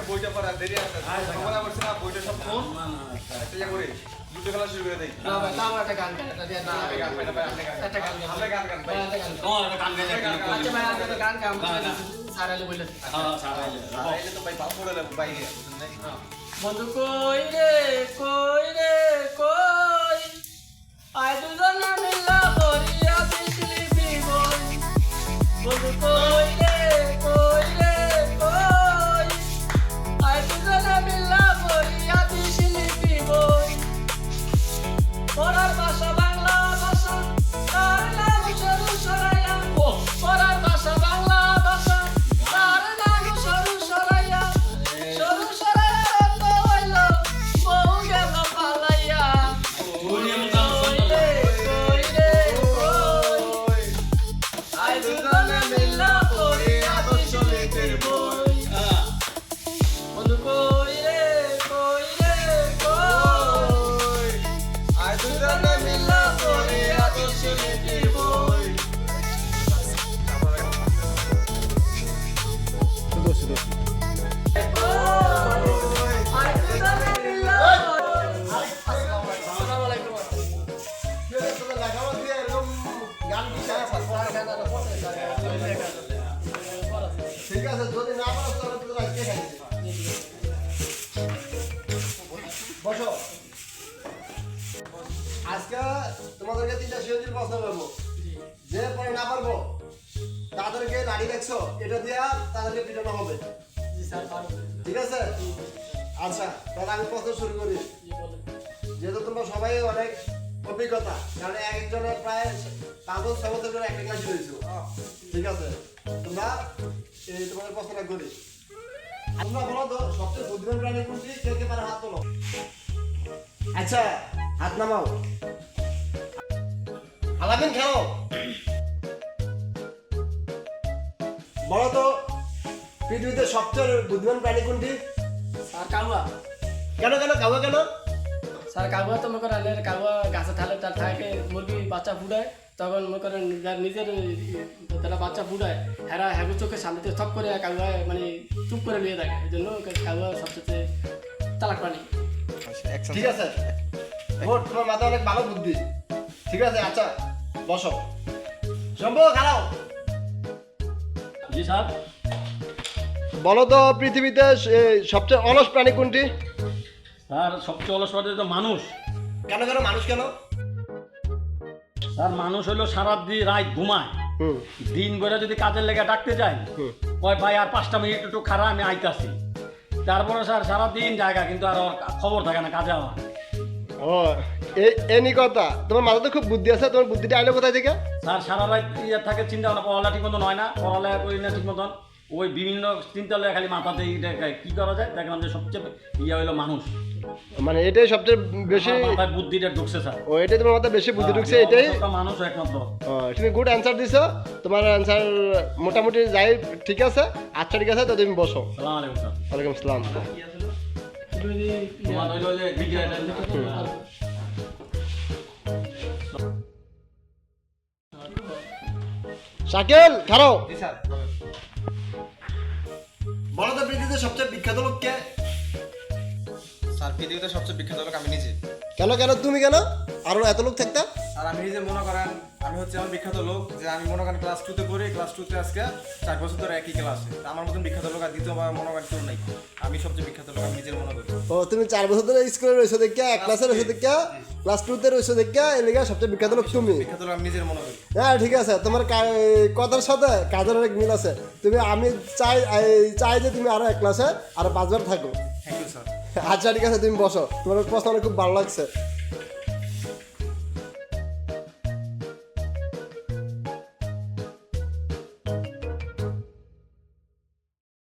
বইটা পড়া দেরি আছে খবর আছে না বইটা সব ফোন একটা করে দুটো খেলা শুরু করে দেই না ভাই আমার একটা গান গান এটা দিয়ে না আমি গান পাইনা ভাই আপনি গান একটা গান আমরা গান গান ভাই ও এটা গান গান আচ্ছা ভাই আপনি তো গান গান সারালে বললেন হ্যাঁ সারালে তো ভাই পাপ পড়ে বাইরে বন্ধু কই রে কই আয় দুজন মিলা করিয়া বিজলি বিবল বন্ধু কই রে কই আয় দুজন মিলা করিয়া বিজলি বিবল পরার ভাষা বাংলা ভাষা তার নাম সরু সরাইয়া ও পরার ভাষা বাংলা ভাষা তার নাম সরু সরাইয়া সরু সরাইয়া রত হইল বউ গেল পালাইয়া কই আয় দুজন মিলা করিয়া বিজলি বিবল বন্ধু কই রে আয় দুজন মিলা করিয়া বিজলি বিবল ঠিক আছে যদি না পারো তাহলে তো আজকে খাই বসো আজকে তোমাদেরকে তিনটা সিওজির প্রশ্ন করবো যে পরে না পারবো তাদেরকে লাঠি দেখছো এটা দিয়া তাদেরকে পিটানো হবে ঠিক আছে আচ্ছা তাহলে আমি প্রশ্ন শুরু করি যেহেতু তোমরা সবাই অনেক অভিজ্ঞতা কারণ এক একজনের প্রায় 5-6 বছর ধরে একটা ক্লাস রয়েছে ঠিক আছে তোমরা এই তোমাদের প্রশ্নটা করি তোমরা বলো তো সবচেয়ে বুদ্ধিমান প্রাণী কোনটি কে পারে হাত তোলো আচ্ছা হাত নামাও আলামিন খেলো বলো তো পৃথিবীতে সবচেয়ে বুদ্ধিমান প্রাণী কোনটি স্যার কাউয়া কেন কাউয়া কেন স্যার কাউয়া তো মনে করেন কাউয়া গাছে ঠালে তার থাকে মুরগি বাচ্চা ফুটায় তখন মনে করেন যার নিজের তারা বাচ্চা ফুটায় হেরা হ্যাগু চোখের সামনে সব করে কাউয়া মানে চুপ করে নিয়ে থাকে এই জন্য কাউয়া সবচেয়ে চালাক প্রাণী ঠিক আছে ভোট তোমার মাথায় অনেক ভালো বুদ্ধি ঠিক আছে আচ্ছা বসো শম্ভু খারাও জি স্যার বলো তো পৃথিবীতে সবচেয়ে অলস প্রাণী কোনটি স্যার সবচেয়ে অলস প্রাণী তো মানুষ। কেন মানুষ কেন স্যার মানুষ হলো সারা রাত ঘুমায়, দিন ভরে যদি কাজের লেগে ডাকতে যাই কয় ভাই আর 5টা মিনিট একটু খারাপ আমি আইতাছি, তারপরে স্যার সারাদিন জায়গা কিন্তু আর খবর থাকে না কাজে আমার। ও এনি কথা তোমার মাথাতে খুব বুদ্ধি আছে, তোমার বুদ্ধিটা আইলো কোথায় থেকে? স্যার সারা রাত ইয়ে থাকে চিন্তা ভাবনা, পড়ালেখা ঠিক মতন হয় না, পড়ালেখা করি না ঠিক মতন, ওই বিভিন্ন চিন্তা লয়ে খালি মাথাতে কি করা যায় দেখলাম যে সবচেয়ে ইয়ে হইলো মানুষ, মানে এটাই সবচেয়ে বেশি মাথায় বুদ্ধিটা ঢুকছে স্যার। ও এটাই তোমার মাথায় বেশি বুদ্ধি ঢুকছে, এটাই মানুষ একমাত্র। তুমি গুড অ্যান্সার দিছো, তোমার অ্যান্সার মোটামুটি যাই ঠিক আছে। আচ্ছা ঠিক আছে, তো তুমি বসো। সালাম আলাইকুম স্যার। ওয়ালাইকুম আসসালাম। তোমার হইলো যে শাকিল খারাও। জি স্যার। বলো তো পৃথিবীতে সবচেয়ে বিখ্যাত লোক কে? স্যার পৃথিবীতে সবচেয়ে বিখ্যাত লোক আমি নিজে। কেন তুমি কেন? আরো এত লোক থাকতে? আর আমি নিজে মনে করেন আমি হচ্ছে আমার বিখ্যাত লোক যে আমি মনে করেন ক্লাস 2 তে পড়ি, ক্লাস 2 তে আজকে 4 বছর ধরে একই ক্লাসে, আমার মতন বিখ্যাত লোক আর দ্বিতীয়বার মনে করেন কেউ নাই, আমি সবচেয়ে বিখ্যাত লোক আমি নিজের মনে করি। ও তুমি 4 বছর ধরে স্কুলে রয়েছো দেখা, এক ক্লাসে রয়েছো দেখা, ক্লাস 2 তে রয়েছো দেখা, এই লেগে সবচেয়ে বিখ্যাত লোক তুমি। বিখ্যাত লোক আমি নিজের মনে করি। হ্যাঁ ঠিক আছে, তোমার কথার সাথে কাজের অনেক মিল আছে। তুমি আমি চাই যে তুমি আরো এক ক্লাসে আরো 5 বার থাকো। Thank you sir. আচ্ছা ঠিক আছে, তুমি বসো, তোমার প্রশ্ন খুব ভালো লাগছে।